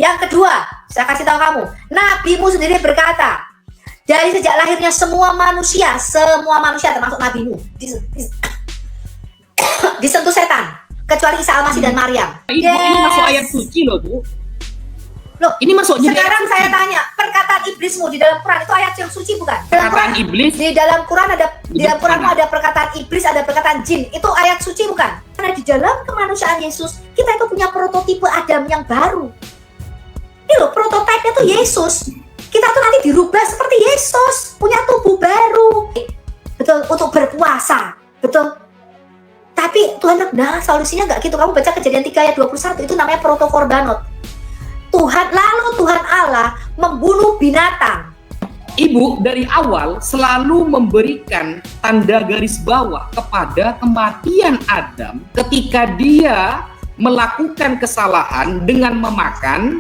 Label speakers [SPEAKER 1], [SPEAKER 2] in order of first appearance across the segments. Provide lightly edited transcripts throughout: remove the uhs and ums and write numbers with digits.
[SPEAKER 1] Yang kedua, saya kasih tahu kamu, nabimu sendiri berkata, dari sejak lahirnya semua manusia termasuk nabimu, disentuh setan, kecuali Isa Al-Masih dan Maryam.
[SPEAKER 2] Ibu, ini masuk ayat suci loh, Bu.
[SPEAKER 1] Loh,
[SPEAKER 2] ini masuk
[SPEAKER 1] sekarang saya tanya, perkataan iblismu di dalam Quran itu ayat yang suci bukan?
[SPEAKER 2] Perkataan iblis
[SPEAKER 1] di dalam Quran ada perkataan iblis, ada perkataan jin, itu ayat suci bukan? Karena di dalam kemanusiaan Yesus kita itu punya prototipe Adam yang baru. Ini loh, prototipenya itu Yesus. Kita tuh nanti dirubah seperti Yesus, punya tubuh baru, betul, untuk berpuasa, betul. Tapi Tuhan, nah solusinya nggak gitu. Kamu baca Kejadian 3 ayat 21, itu namanya protokorbanot. Tuhan Allah membunuh binatang.
[SPEAKER 2] Ibu dari awal selalu memberikan tanda garis bawah kepada kematian Adam ketika dia melakukan kesalahan dengan memakan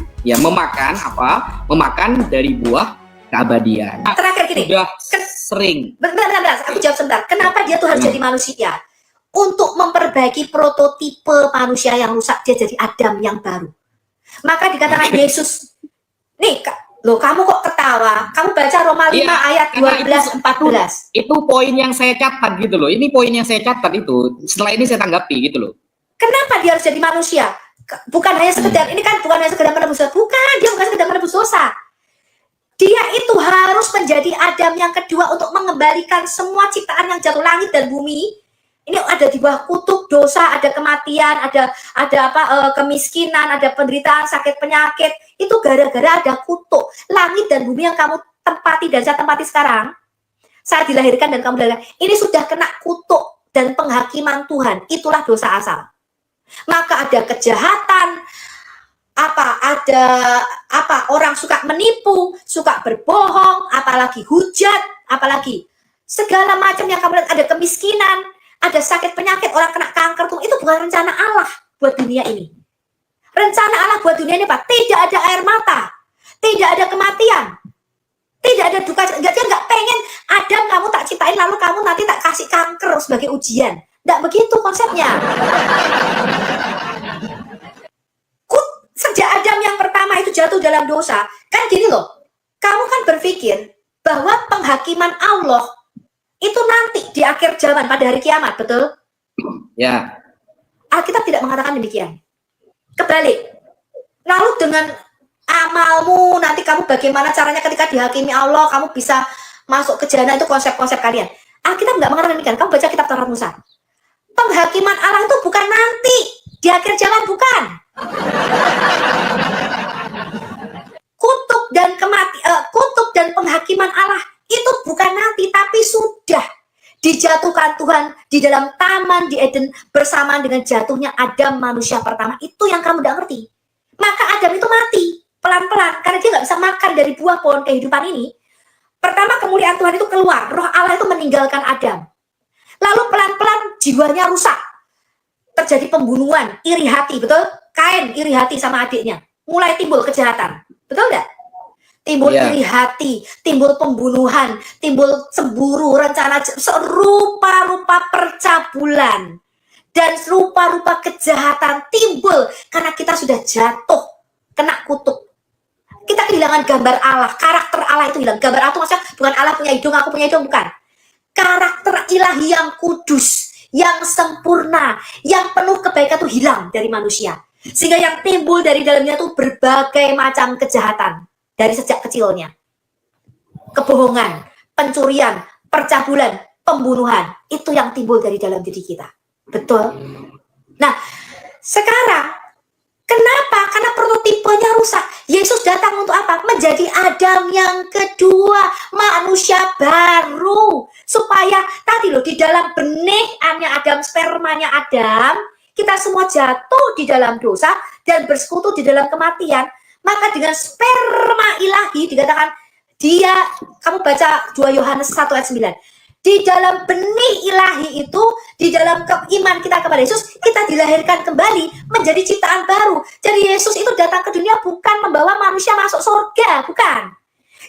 [SPEAKER 2] dari buah keabadian.
[SPEAKER 1] Terakhir gini,
[SPEAKER 2] sudah sering.
[SPEAKER 1] Bentar, aku jawab sebentar. Kenapa dia tuh harus jadi manusia? Untuk memperbaiki prototipe manusia yang rusak, dia jadi Adam yang baru. Maka dikatakan Yesus, nih loh, kamu kok ketawa? Kamu baca Roma 5 ayat 12-14.
[SPEAKER 2] Itu poin yang saya catat gitu loh. Ini poin yang saya catat itu. Setelah ini saya tanggapi gitu loh.
[SPEAKER 1] Kenapa dia harus jadi manusia? Bukan hanya sekedar, ini kan bukan hanya sekedar menebus dosa. Bukan, dia bukan sekedar menebus dosa. Dia itu harus menjadi Adam yang kedua untuk mengembalikan semua ciptaan yang jatuh, langit dan bumi. Ini ada di bawah kutuk dosa, ada kematian, ada kemiskinan, ada penderitaan, sakit, penyakit. Itu gara-gara ada kutuk. Langit dan bumi yang kamu tempati dan saya tempati sekarang, saya dilahirkan dan kamu dilahirkan, ini sudah kena kutuk dan penghakiman Tuhan. Itulah dosa asal. Maka ada kejahatan, orang suka menipu, suka berbohong, apalagi hujat, apalagi segala macam yang kamu lihat, ada kemiskinan, ada sakit penyakit, orang kena kanker, itu bukan rencana Allah buat dunia ini. Rencana Allah buat dunia ini Pak, tidak ada air mata, tidak ada kematian, tidak ada duka. Dia nggak pengen Adam kamu tak ciptain lalu kamu nanti tak kasih kanker sebagai ujian. Nggak begitu konsepnya. Sejak Adam yang pertama itu jatuh dalam dosa, kan gini loh, kamu kan berpikir bahwa penghakiman Allah itu nanti di akhir zaman pada hari kiamat, betul?
[SPEAKER 2] Ya.
[SPEAKER 1] Alkitab tidak mengatakan demikian. Kebalik. Lalu dengan amalmu nanti kamu bagaimana caranya ketika dihakimi Allah kamu bisa masuk ke jannah, itu konsep-konsep kalian. Alkitab nggak mengatakan demikian. Kamu baca kitab Taurat Musa. Penghakiman Allah itu bukan nanti di akhir zaman, bukan. Kutuk dan penghakiman Allah itu bukan nanti, tapi sudah dijatuhkan Tuhan di dalam taman di Eden bersamaan dengan jatuhnya Adam manusia pertama. Itu yang kamu tidak ngerti. Maka Adam itu mati pelan-pelan karena dia nggak bisa makan dari buah pohon kehidupan ini. Pertama kemuliaan Tuhan itu keluar, roh Allah itu meninggalkan Adam. Lalu pelan-pelan jiwanya rusak. Terjadi pembunuhan, iri hati, betul? Kain iri hati sama adiknya. Mulai timbul kejahatan. Betul nggak? Timbul iri hati, timbul pembunuhan, timbul cemburu, rencana rupa-rupa percabulan dan rupa-rupa kejahatan timbul karena kita sudah jatuh kena kutuk. Kita kehilangan gambar Allah, karakter Allah itu hilang. Gambar Allah itu maksudnya bukan Allah punya hidung, aku punya hidung, bukan. Karakter ilahi yang kudus, yang sempurna, yang penuh kebaikan itu hilang dari manusia. Sehingga yang timbul dari dalamnya itu berbagai macam kejahatan. Dari sejak kecilnya, kebohongan, pencurian, percabulan, pembunuhan, itu yang timbul dari dalam diri kita. Betul? Nah, sekarang, kenapa? Karena prototipenya rusak. Yesus datang untuk apa? Menjadi Adam yang kedua, manusia baru. Supaya tadi loh, di dalam benihnya Adam, spermanya Adam, kita semua jatuh di dalam dosa dan bersekutu di dalam kematian. Maka dengan sperma ilahi dikatakan dia, kamu baca 2 Yohanes 1 ayat 9. Di dalam benih ilahi itu, di dalam iman kita kepada Yesus, kita dilahirkan kembali menjadi ciptaan baru. Jadi Yesus itu datang ke dunia bukan membawa manusia masuk surga, bukan.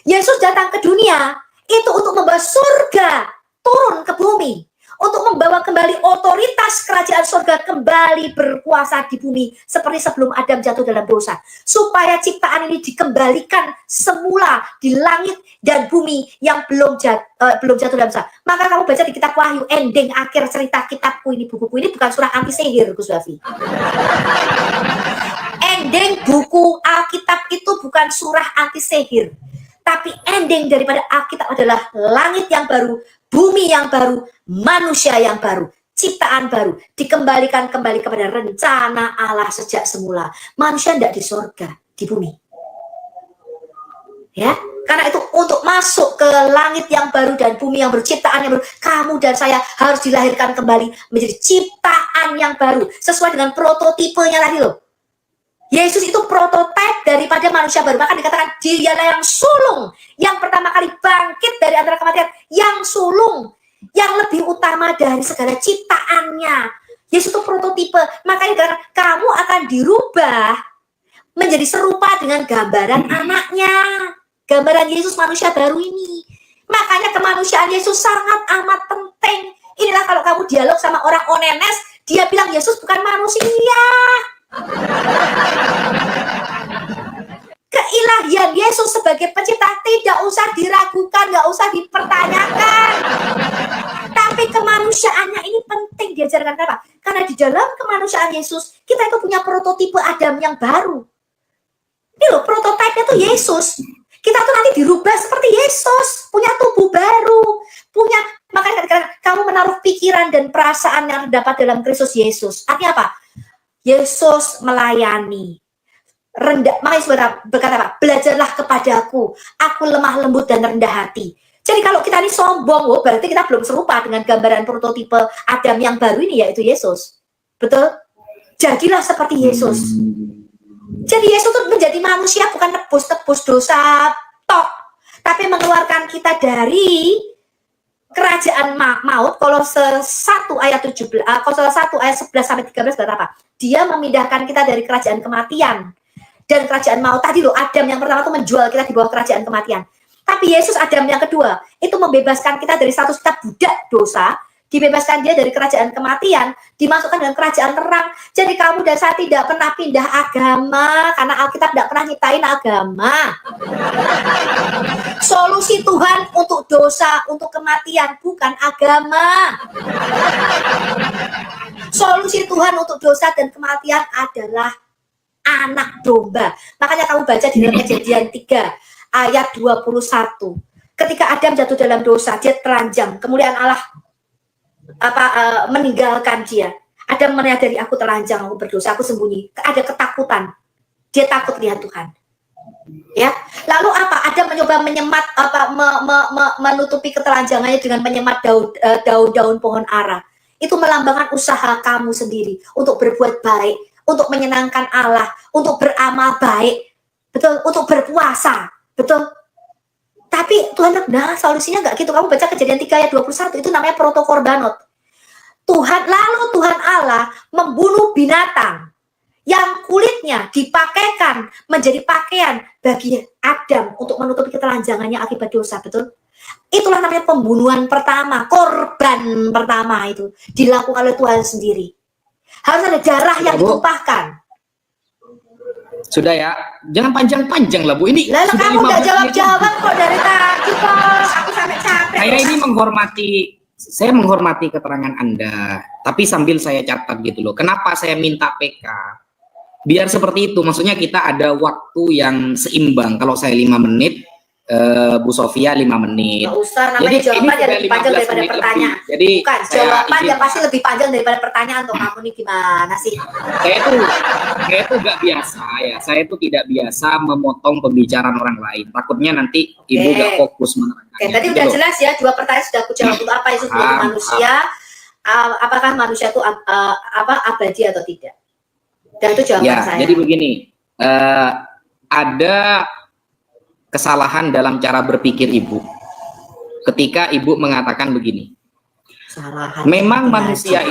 [SPEAKER 1] Yesus datang ke dunia itu untuk membawa surga turun ke bumi. untuk membawa kembali otoritas kerajaan surga kembali berkuasa di bumi seperti sebelum Adam jatuh dalam dosa, supaya ciptaan ini dikembalikan semula di langit dan bumi yang belum jatuh dalam dosa. Maka kamu baca di kitab Wahyu, ending akhir cerita kitabku ini, bukuku ini bukan surah anti sihir, Gus Davi. Ending buku Alkitab itu bukan surah anti sihir, tapi ending daripada Alkitab adalah langit yang baru, bumi yang baru, manusia yang baru, ciptaan baru, dikembalikan kembali kepada rencana Allah sejak semula. Manusia tidak di surga, di bumi. Ya, karena itu untuk masuk ke langit yang baru dan bumi yang baru, ciptaan yang baru, kamu dan saya harus dilahirkan kembali menjadi ciptaan yang baru sesuai dengan prototipenya tadi loh. Yesus itu prototipe daripada manusia baru. Maka dikatakan dialah yang sulung, yang pertama kali bangkit dari antara kematian, yang sulung, yang lebih utama dari segala ciptaannya. Yesus itu prototipe. Makanya dikatakan kamu akan dirubah menjadi serupa dengan gambaran anaknya. Gambaran Yesus manusia baru ini. Makanya kemanusiaan Yesus sangat amat penting. Inilah kalau kamu dialog sama orang onenes, dia bilang Yesus bukan manusia. Keilahian Yesus sebagai pencipta tidak usah diragukan, nggak usah dipertanyakan. Tapi kemanusiaannya ini penting diajarkan. Kenapa? Karena di dalam kemanusiaan Yesus kita itu punya prototipe Adam yang baru. Ini loh, prototipenya tuh Yesus. Kita tuh nanti dirubah seperti Yesus, punya tubuh baru, makanya kamu menaruh pikiran dan perasaan yang terdapat dalam Kristus Yesus. Artinya apa? Yesus melayani, rendah. Makanya berkata apa? Belajarlah kepadaku, aku lemah lembut dan rendah hati. Jadi kalau kita ini sombong, berarti kita belum serupa dengan gambaran prototipe Adam yang baru ini, yaitu Yesus. Betul? Jadilah seperti Yesus. Jadi Yesus itu menjadi manusia bukan tebus-tebus dosa tok, tapi mengeluarkan kita dari kerajaan maut. Kolose 1 ayat 17, Kolose 1 ayat 11 sampai 13 berkata apa? Dia memindahkan kita dari kerajaan kematian dan kerajaan maut. Tadi loh, Adam yang pertama itu menjual kita di bawah kerajaan kematian. Tapi Yesus Adam yang kedua itu membebaskan kita dari status kita budak dosa, dibebaskan dia dari kerajaan kematian, dimasukkan dalam kerajaan terang. Jadi kamu dan saya tidak pernah pindah agama, karena Alkitab tidak pernah nyiptain agama. Solusi Tuhan untuk dosa, untuk kematian, bukan agama. Solusi Tuhan untuk dosa dan kematian adalah anak domba. Makanya kamu baca di dalam Kejadian 3 ayat 21. Ketika Adam jatuh dalam dosa, dia telanjang. Kemudian Allah meninggalkan dia. Adam menyadari, aku telanjang, aku berdosa, aku sembunyi. Ada ketakutan. Dia takut lihat Tuhan. Ya. Lalu apa? Adam mencoba menyemat menutupi ketelanjangannya dengan menyemat daun-daun pohon ara. Itu melambangkan usaha kamu sendiri untuk berbuat baik, untuk menyenangkan Allah, untuk beramal baik. Betul, untuk berpuasa. Betul. Tapi Tuhan, nah solusinya enggak gitu. Kamu baca Kejadian 3 ayat 21, itu namanya protokorbanot. Lalu Tuhan Allah membunuh binatang yang kulitnya dipakaikan menjadi pakaian bagi Adam untuk menutupi ketelanjangannya akibat dosa. Betul? Itulah namanya pembunuhan pertama, korban pertama itu dilakukan oleh Tuhan sendiri. Harus ada darah yang ditumpahkan.
[SPEAKER 2] Sudah ya, jangan panjang-panjang lah Bu. Ini
[SPEAKER 1] lalu kamu nggak jawab-jawab kok dari tadi, Bos. Aku sampai capek.
[SPEAKER 2] Saya ini menghormati keterangan Anda, tapi sambil saya catat gitu loh. Kenapa saya minta PK? Biar seperti itu, maksudnya kita ada waktu yang seimbang. Kalau saya 5 menit, Bu Sofia 5 menit.
[SPEAKER 1] Nggak usah, namanya jawabannya lebih panjang daripada pertanyaan.
[SPEAKER 2] Jadi
[SPEAKER 1] bukan, jawabannya pasti lebih panjang daripada pertanyaan. Untuk kamu nih gimana sih?
[SPEAKER 2] Saya itu nggak biasa ya. Saya itu tidak biasa memotong pembicaraan orang lain. Takutnya nanti Ibu nggak fokus menerangkannya.
[SPEAKER 1] Oke, tadi udah jelas ya. 2 pertanyaan sudah aku jawab. Untuk apa Yesus menjadi manusia? Apakah manusia itu abadi atau tidak? Dan itu jawaban saya.
[SPEAKER 2] Jadi begini, ada kesalahan dalam cara berpikir Ibu ketika Ibu mengatakan begini. Memang manusia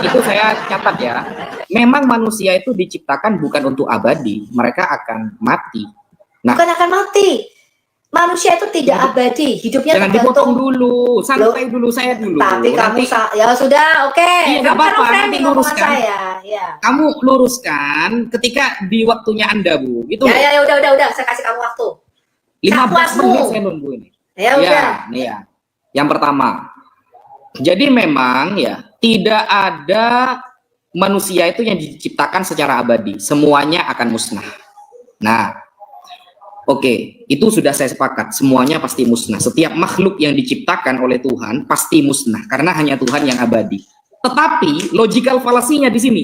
[SPEAKER 2] itu saya catat ya, memang manusia itu diciptakan bukan untuk abadi, mereka akan mati.
[SPEAKER 1] Bukan akan mati, Manusia itu tidak abadi, hidupnya
[SPEAKER 2] Jangan dipotong
[SPEAKER 1] tergantung.
[SPEAKER 2] dulu, santai dulu, saya dulu.
[SPEAKER 1] Tapi kamu
[SPEAKER 2] Nanti,
[SPEAKER 1] ya sudah, oke.
[SPEAKER 2] iya, nggak
[SPEAKER 1] Kamu kan
[SPEAKER 2] apa-apa, nanti
[SPEAKER 1] framing omongan
[SPEAKER 2] luruskan.
[SPEAKER 1] saya, ya.
[SPEAKER 2] Kamu luruskan ketika di waktunya Anda, Bu. Gitu.
[SPEAKER 1] Ya, udah, saya kasih kamu waktu.
[SPEAKER 2] 15
[SPEAKER 1] Puasmu.
[SPEAKER 2] menit saya nunggu ini.
[SPEAKER 1] Ya udah.
[SPEAKER 2] Nih ya. Yang pertama. Jadi memang ya, tidak ada manusia itu yang diciptakan secara abadi. Semuanya akan musnah. Nah, oke, itu sudah saya sepakat. Semuanya pasti musnah. Setiap makhluk yang diciptakan oleh Tuhan pasti musnah karena hanya Tuhan yang abadi. Tetapi logical fallacy-nya di sini.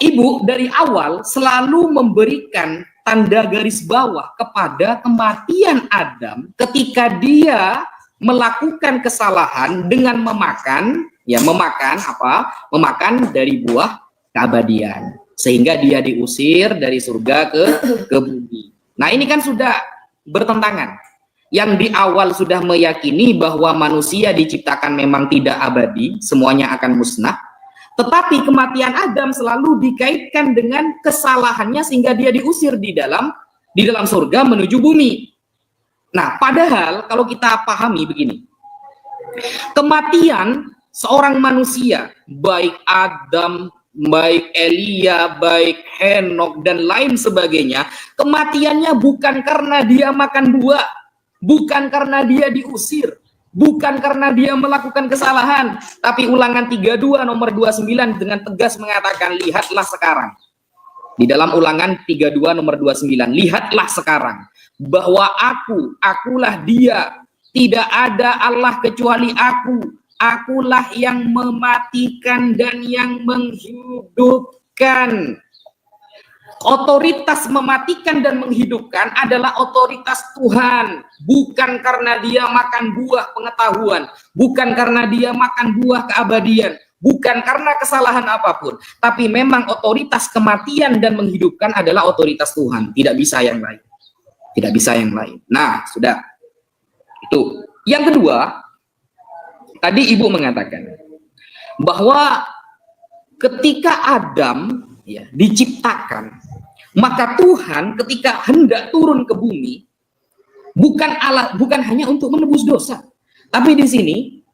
[SPEAKER 2] Ibu dari awal selalu memberikan tanda garis bawah kepada kematian Adam ketika dia melakukan kesalahan dengan memakan dari buah keabadian, sehingga dia diusir dari surga ke bumi. Nah, ini kan sudah bertentangan. Yang di awal sudah meyakini bahwa manusia diciptakan memang tidak abadi, semuanya akan musnah. Tetapi kematian Adam selalu dikaitkan dengan kesalahannya sehingga dia diusir di dalam surga menuju bumi. Nah, padahal kalau kita pahami begini, kematian seorang manusia, baik Adam, baik Elia, baik Henok, dan lain sebagainya, kematiannya bukan karena dia makan buah, bukan karena dia diusir, bukan karena dia melakukan kesalahan, tapi Ulangan 32 nomor 29 dengan tegas mengatakan, lihatlah sekarang. Di dalam Ulangan 32 nomor 29, lihatlah sekarang bahwa akulah dia, tidak ada Allah kecuali akulah yang mematikan dan yang menghidupkan. Otoritas mematikan dan menghidupkan adalah otoritas Tuhan, bukan karena dia makan buah pengetahuan, bukan karena dia makan buah keabadian, bukan karena kesalahan apapun, tapi memang otoritas kematian dan menghidupkan adalah otoritas Tuhan, tidak bisa yang lain. Tidak bisa yang lain. Nah, sudah. Itu. Yang kedua, tadi Ibu mengatakan bahwa ketika Adam ya diciptakan, maka Tuhan ketika hendak turun ke bumi bukan hanya untuk menebus dosa, tapi di sini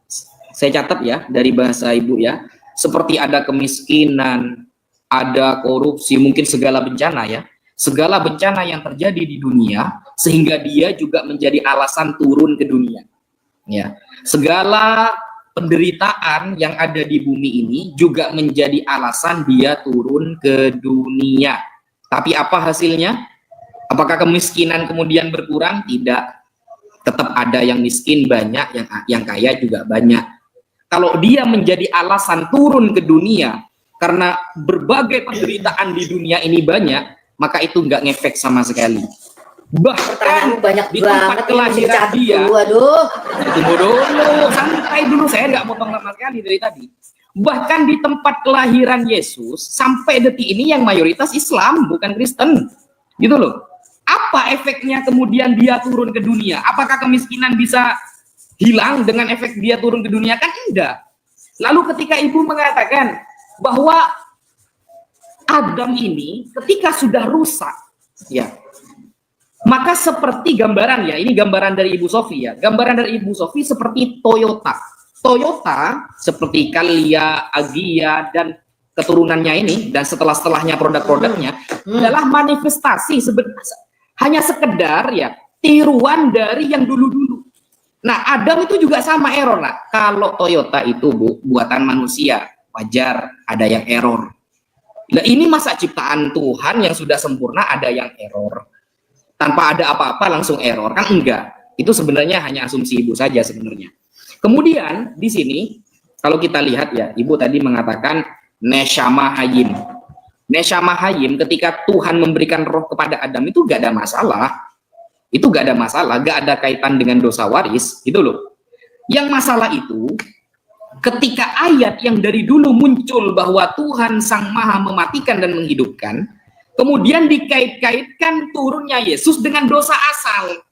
[SPEAKER 2] saya catat ya dari bahasa Ibu ya, seperti ada kemiskinan, ada korupsi, mungkin segala bencana ya, segala bencana yang terjadi di dunia sehingga dia juga menjadi alasan turun ke dunia ya, segala penderitaan yang ada di bumi ini juga menjadi alasan dia turun ke dunia. Tapi apa hasilnya? Apakah kemiskinan kemudian berkurang? Tidak. Tetap ada yang miskin banyak, yang kaya juga banyak. Kalau dia menjadi alasan turun ke dunia karena berbagai penderitaan di dunia ini banyak, maka itu nggak ngefek sama sekali. Bahkan
[SPEAKER 1] banyak
[SPEAKER 2] di tempat kelahiran dia, tunggu dulu, santai dulu, saya nggak motong lama sekali dari tadi. Bahkan di tempat kelahiran Yesus sampai detik ini yang mayoritas Islam bukan Kristen, gitu loh. Apa efeknya kemudian dia turun ke dunia? Apakah kemiskinan bisa hilang dengan efek dia turun ke dunia? Kan enggak. Lalu ketika Ibu mengatakan bahwa Adam ini ketika sudah rusak, ya, maka seperti gambaran ya, ini gambaran dari Ibu Sofi ya. Gambaran dari Ibu Sofi seperti Toyota. Toyota seperti Calya, Agya dan keturunannya ini dan setelahnya produk-produknya adalah manifestasi hanya sekedar ya tiruan dari yang dulu-dulu. Nah, Adam itu juga sama error lah. Kalau Toyota itu buatan manusia, wajar ada yang error. Nah, ini masa ciptaan Tuhan yang sudah sempurna ada yang error. Tanpa ada apa-apa langsung error, kan enggak. Itu sebenarnya hanya asumsi Ibu saja sebenarnya. Kemudian di sini kalau kita lihat ya, Ibu tadi mengatakan Neshama Hayim. Neshama Hayim ketika Tuhan memberikan roh kepada Adam itu gak ada masalah. Itu gak ada masalah, gak ada kaitan dengan dosa waris, gitu loh. Yang masalah itu ketika ayat yang dari dulu muncul bahwa Tuhan Sang Maha mematikan dan menghidupkan, kemudian dikait-kaitkan turunnya Yesus dengan dosa asal.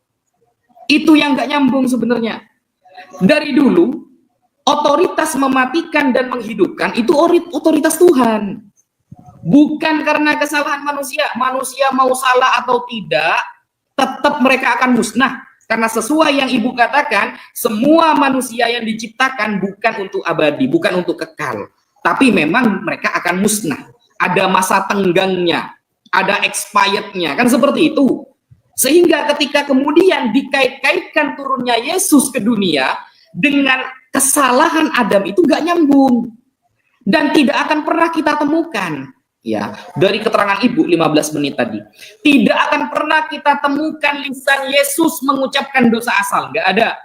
[SPEAKER 2] Itu yang gak nyambung sebenarnya. Dari dulu, otoritas mematikan dan menghidupkan itu otoritas Tuhan. Bukan karena kesalahan manusia. Manusia mau salah atau tidak, tetap mereka akan musnah. Karena sesuai yang Ibu katakan, semua manusia yang diciptakan bukan untuk abadi, bukan untuk kekal. Tapi memang mereka akan musnah. Ada masa tenggangnya, ada expirednya, kan seperti itu. Sehingga ketika kemudian dikait-kaitkan turunnya Yesus ke dunia dengan kesalahan Adam itu nggak nyambung. Dan tidak akan pernah kita temukan. Ya, dari keterangan Ibu 15 menit tadi, tidak akan pernah kita temukan lisan Yesus mengucapkan dosa asal, nggak ada.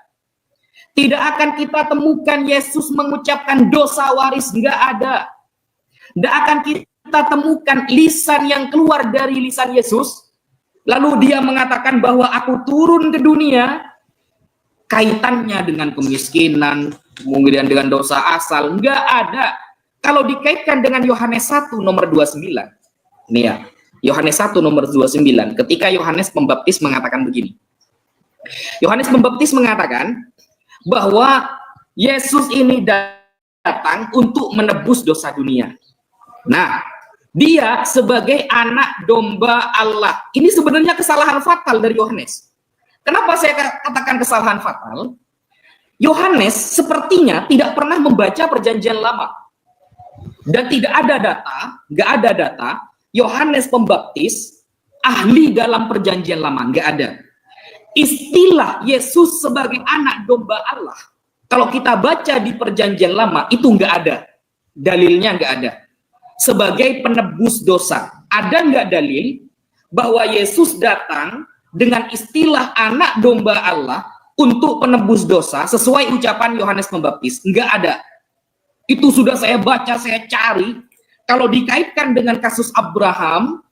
[SPEAKER 2] Tidak akan kita temukan Yesus mengucapkan dosa waris, nggak ada. Tidak akan kita temukan lisan yang keluar dari lisan Yesus, lalu dia mengatakan bahwa aku turun ke dunia, kaitannya dengan kemiskinan, kemudian dengan dosa asal, nggak ada. Kalau dikaitkan dengan Yohanes 1 nomor 29, nih ya, Yohanes 1 nomor 29, ketika Yohanes Pembaptis mengatakan begini. Yohanes Pembaptis mengatakan bahwa Yesus ini datang untuk menebus dosa dunia. Nah, dia sebagai anak domba Allah. Ini sebenarnya kesalahan fatal dari Yohanes. Kenapa saya katakan kesalahan fatal? Yohanes sepertinya tidak pernah membaca perjanjian lama. Dan tidak ada data, nggak ada data, Yohanes Pembaptis ahli dalam perjanjian lama, nggak ada. Istilah Yesus sebagai anak domba Allah, kalau kita baca di perjanjian lama, itu nggak ada. Dalilnya nggak ada. Sebagai penebus dosa. Ada nggak dalil bahwa Yesus datang dengan istilah anak domba Allah untuk penebus dosa sesuai ucapan Yohanes Pembaptis? Nggak ada. Itu sudah saya baca, saya cari. Kalau dikaitkan dengan kasus Abraham,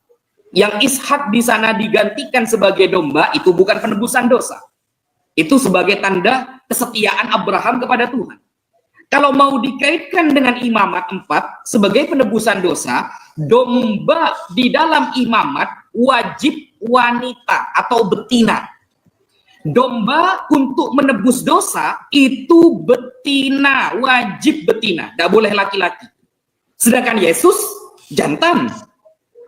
[SPEAKER 2] yang Ishak di sana digantikan sebagai domba, itu bukan penebusan dosa. Itu sebagai tanda kesetiaan Abraham kepada Tuhan. Kalau mau dikaitkan dengan imamat 4 sebagai penebusan dosa, domba di dalam imamat wajib wanita atau betina. Domba untuk menebus dosa itu betina, wajib betina, tidak boleh laki-laki. Sedangkan Yesus jantan,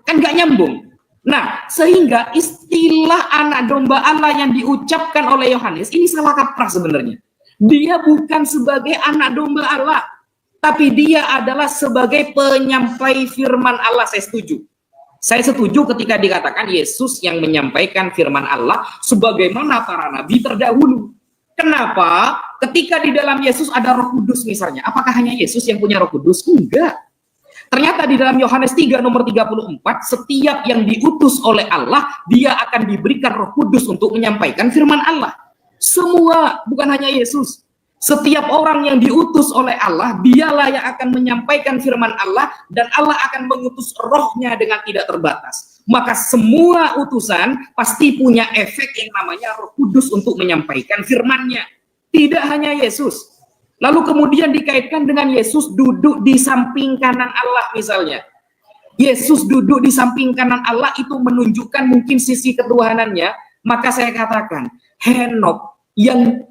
[SPEAKER 2] kan nggak nyambung. Nah, sehingga istilah anak domba Allah yang diucapkan oleh Yohanes ini salah kaprah sebenarnya. Dia bukan sebagai anak domba Allah, tapi dia adalah sebagai penyampai firman Allah. Saya setuju ketika dikatakan Yesus yang menyampaikan firman Allah sebagaimana para nabi terdahulu. Kenapa? Ketika di dalam Yesus ada Roh Kudus misalnya, apakah hanya Yesus yang punya Roh Kudus? Enggak. Ternyata di dalam Yohanes 3 nomor 34, setiap yang diutus oleh Allah, dia akan diberikan Roh Kudus untuk menyampaikan firman Allah. Semua, bukan hanya Yesus. Setiap orang yang diutus oleh Allah, dialah yang akan menyampaikan firman Allah, dan Allah akan mengutus rohnya dengan tidak terbatas. Maka semua utusan pasti punya efek yang namanya Roh Kudus untuk menyampaikan firman-Nya. Tidak hanya Yesus. Lalu kemudian dikaitkan dengan Yesus duduk di samping kanan Allah misalnya. Yesus duduk di samping kanan Allah itu menunjukkan mungkin sisi ketuhanannya. Maka saya katakan, Henok yang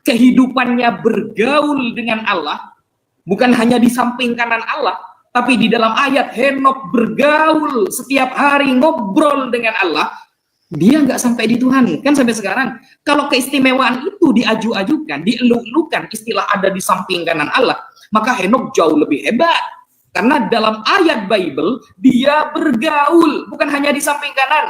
[SPEAKER 2] kehidupannya bergaul dengan Allah, bukan hanya di samping kanan Allah, tapi di dalam ayat Henok bergaul setiap hari, ngobrol dengan Allah, dia nggak sampai di Tuhan, kan sampai sekarang. Kalau keistimewaan itu diaju-ajukan, dieluk-elukan, istilah ada di samping kanan Allah, maka Henok jauh lebih hebat. Karena dalam ayat Bible, dia bergaul, bukan hanya di samping kanan.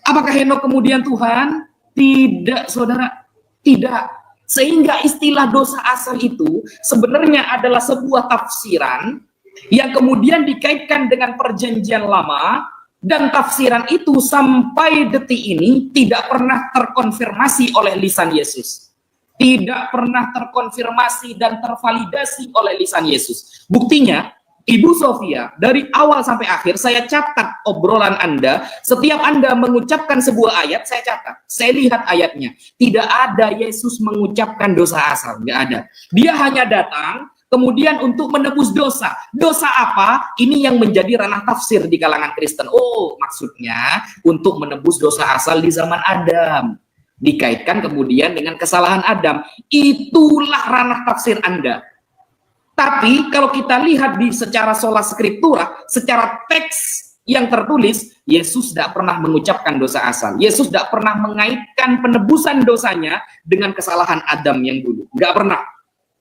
[SPEAKER 2] Apakah Henok kemudian Tuhan? Tidak, saudara, tidak. Sehingga istilah dosa asal itu sebenarnya adalah sebuah tafsiran yang kemudian dikaitkan dengan perjanjian lama, dan tafsiran itu sampai detik ini tidak pernah terkonfirmasi oleh lisan Yesus. Tidak pernah terkonfirmasi dan tervalidasi oleh lisan Yesus. Buktinya, Ibu Sofia, dari awal sampai akhir saya catat obrolan Anda. Setiap Anda mengucapkan sebuah ayat, saya catat. Saya lihat ayatnya. Tidak ada Yesus mengucapkan dosa asal, nggak ada. Dia hanya datang kemudian untuk menebus dosa. Dosa apa? Ini yang menjadi ranah tafsir di kalangan Kristen. Oh, maksudnya untuk menebus dosa asal di zaman Adam. Dikaitkan kemudian dengan kesalahan Adam. Itulah ranah tafsir Anda. Tapi kalau kita lihat di secara sola scriptura, secara teks yang tertulis, Yesus tidak pernah mengucapkan dosa asal. Yesus tidak pernah mengaitkan penebusan dosanya dengan kesalahan Adam yang dulu. Nggak pernah.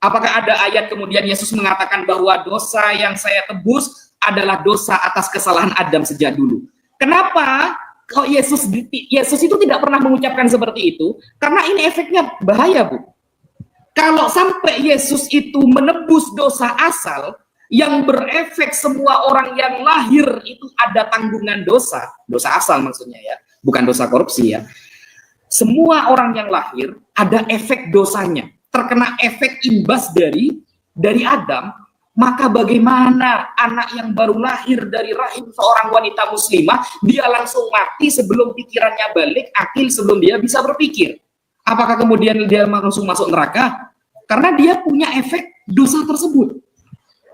[SPEAKER 2] Apakah ada ayat kemudian Yesus mengatakan bahwa dosa yang saya tebus adalah dosa atas kesalahan Adam sejak dulu? Kenapa kok Yesus itu tidak pernah mengucapkan seperti itu? Karena ini efeknya bahaya, Bu. Kalau sampai Yesus itu menebus dosa asal, yang berefek semua orang yang lahir itu ada tanggungan dosa asal maksudnya ya, bukan dosa korupsi ya. Semua orang yang lahir ada efek dosanya, terkena efek imbas dari Adam. Maka bagaimana anak yang baru lahir dari rahim seorang wanita muslimah, dia langsung mati sebelum pikirannya balik, akil sebelum dia bisa berpikir? Apakah kemudian dia langsung masuk neraka? Karena dia punya efek dosa tersebut.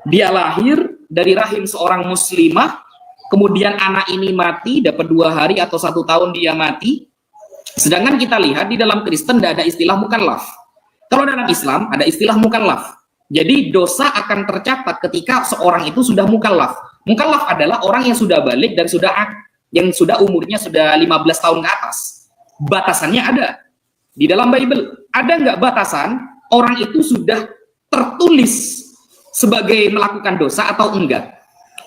[SPEAKER 2] Dia lahir dari rahim seorang muslimah, kemudian anak ini mati, dapat 2 hari atau 1 tahun dia mati. Sedangkan kita lihat di dalam Kristen tidak ada istilah mukallaf. Kalau dalam Islam ada istilah mukallaf. Jadi dosa akan tercatat ketika seorang itu sudah mukallaf. Mukallaf adalah orang yang sudah balik dan sudah umurnya sudah 15 tahun ke atas. Batasannya ada. Di dalam Bible ada nggak batasan orang itu sudah tertulis sebagai melakukan dosa atau enggak?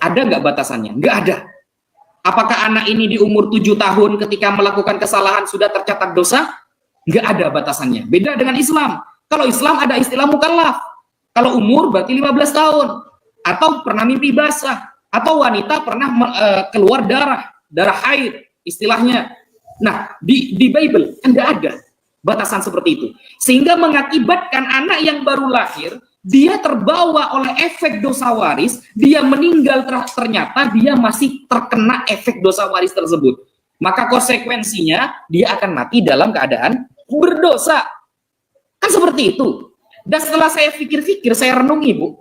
[SPEAKER 2] Ada nggak batasannya? Nggak ada. Apakah anak ini di umur 7 tahun ketika melakukan kesalahan sudah tercatat dosa? Nggak ada batasannya. Beda dengan Islam. Kalau Islam ada istilah mukallaf. Kalau umur berarti 15 tahun. Atau pernah mimpi basah. Atau wanita pernah keluar darah haid istilahnya. Nah, di Bible nggak ada batasan seperti itu. Sehingga mengakibatkan anak yang baru lahir, dia terbawa oleh efek dosa waris, dia meninggal ternyata dia masih terkena efek dosa waris tersebut. Maka konsekuensinya dia akan mati dalam keadaan berdosa. Kan seperti itu. Dan setelah saya pikir-pikir, saya renungi, Bu.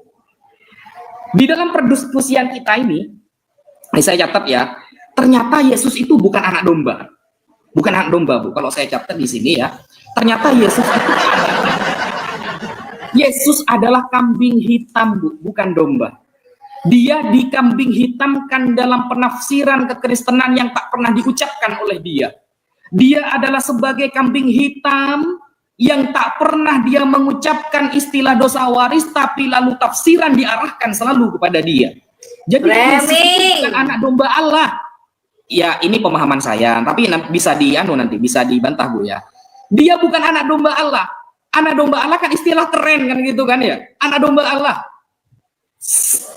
[SPEAKER 2] Di dalam perdiskusian kita ini saya catat ya, ternyata Yesus itu bukan anak domba. Bukan anak domba, Bu. Kalau saya catat di sini ya, ternyata Yesus adalah kambing hitam, Bu, bukan domba. Dia dikambing hitamkan dalam penafsiran kekristenan yang tak pernah diucapkan oleh dia. Dia adalah sebagai kambing hitam yang tak pernah dia mengucapkan istilah dosa waris, tapi lalu tafsiran diarahkan selalu kepada dia. Jadi Yesus bukan anak domba Allah. Ya, ini pemahaman saya, tapi bisa nanti bisa dibantah, Bu ya. Dia bukan anak domba Allah. Anak domba Allah kan istilah keren kan gitu kan ya. Anak domba Allah.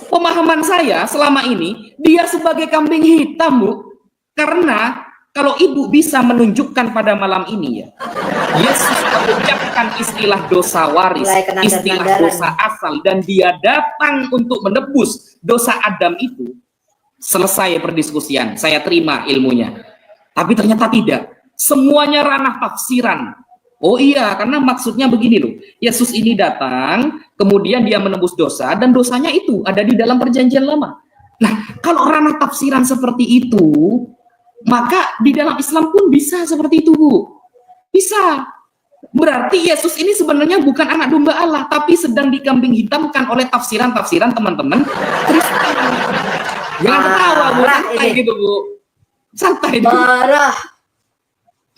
[SPEAKER 2] Pemahaman saya selama ini dia sebagai kambing hitam, Bu. Karena kalau Ibu bisa menunjukkan pada malam ini ya, Yesus mengucapkan istilah dosa waris, istilah dosa asal, dan dia datang untuk menebus dosa Adam itu. Selesai perdiskusian, saya terima ilmunya. Tapi ternyata tidak. Semuanya ranah tafsiran. Oh iya, karena maksudnya begini loh. Yesus ini datang, kemudian dia menebus dosa, dan dosanya itu ada di dalam perjanjian lama. Nah, kalau ranah tafsiran seperti itu, maka di dalam Islam pun bisa seperti itu, Bu. Bisa. Berarti Yesus ini sebenarnya bukan anak domba Allah, tapi sedang dikambing hitamkan oleh tafsiran-tafsiran teman-teman Kristen. Jangan ketawa, Bu. Santai gitu, Bu. Santai dulu.
[SPEAKER 1] Marah.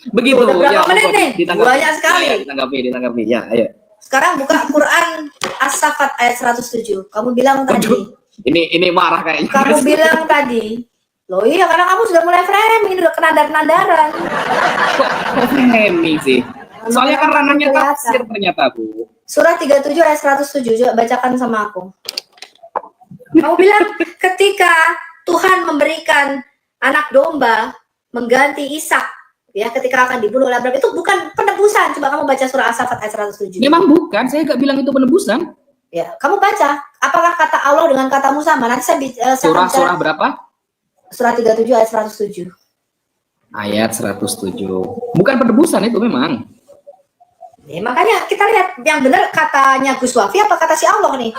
[SPEAKER 2] Begitu.
[SPEAKER 1] Berapa menit nih? Banyak sekali.
[SPEAKER 2] Ya, ditanggapi. Ya, ayo.
[SPEAKER 1] Sekarang buka Quran As-Saffat ayat 107. Kamu bilang tadi.
[SPEAKER 2] Ini marah kayaknya.
[SPEAKER 1] Kamu bilang tadi. Loh iya, karena kamu sudah mulai framing, udah kenadaran.
[SPEAKER 2] Kok framing sih? Soalnya kan ranahnya tafsir ternyata, Bu.
[SPEAKER 1] Surah 37 ayat 107. Coba bacakan sama aku. Kamu bilang ketika Tuhan memberikan anak domba mengganti Ishak, ya, ketika akan dibunuh oleh Abraham, itu bukan penebusan. Coba kamu baca surah As-Saffat ayat 107.
[SPEAKER 2] Memang bukan, saya nggak bilang itu penebusan.
[SPEAKER 1] Ya, kamu baca. Apakah kata Allah dengan katamu sama? Nanti saya
[SPEAKER 2] surah berapa?
[SPEAKER 1] Surah 37 ayat 107.
[SPEAKER 2] Ayat 107. Bukan penebusan itu memang.
[SPEAKER 1] Ya, makanya kita lihat yang benar katanya Gus Wafi apa kata si Allah nih?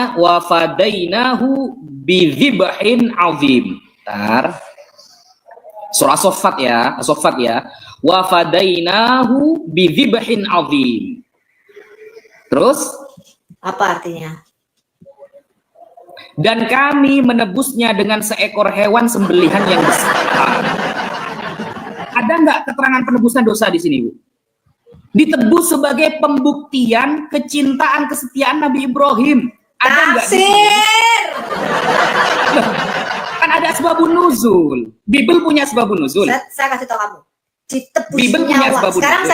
[SPEAKER 2] Wafadainahu bidzibhin azim. Surah As-Saffat ya. Wafadainahu bidzibhin azim. Terus?
[SPEAKER 1] Apa artinya?
[SPEAKER 2] Dan kami menebusnya dengan seekor hewan sembelihan yang besar. Ada nggak keterangan penebusan dosa di sini, Bu? Ditebus sebagai pembuktian kecintaan kesetiaan Nabi Ibrahim. Ada nggak?
[SPEAKER 1] Tafsir.
[SPEAKER 2] Kan ada sebabun nuzul. Bible punya sebabun nuzul.
[SPEAKER 1] Saya kasih tahu kamu. Ditebus
[SPEAKER 2] Bible punya
[SPEAKER 1] nyawa.
[SPEAKER 2] sebabun
[SPEAKER 1] Sekarang
[SPEAKER 2] nuzul.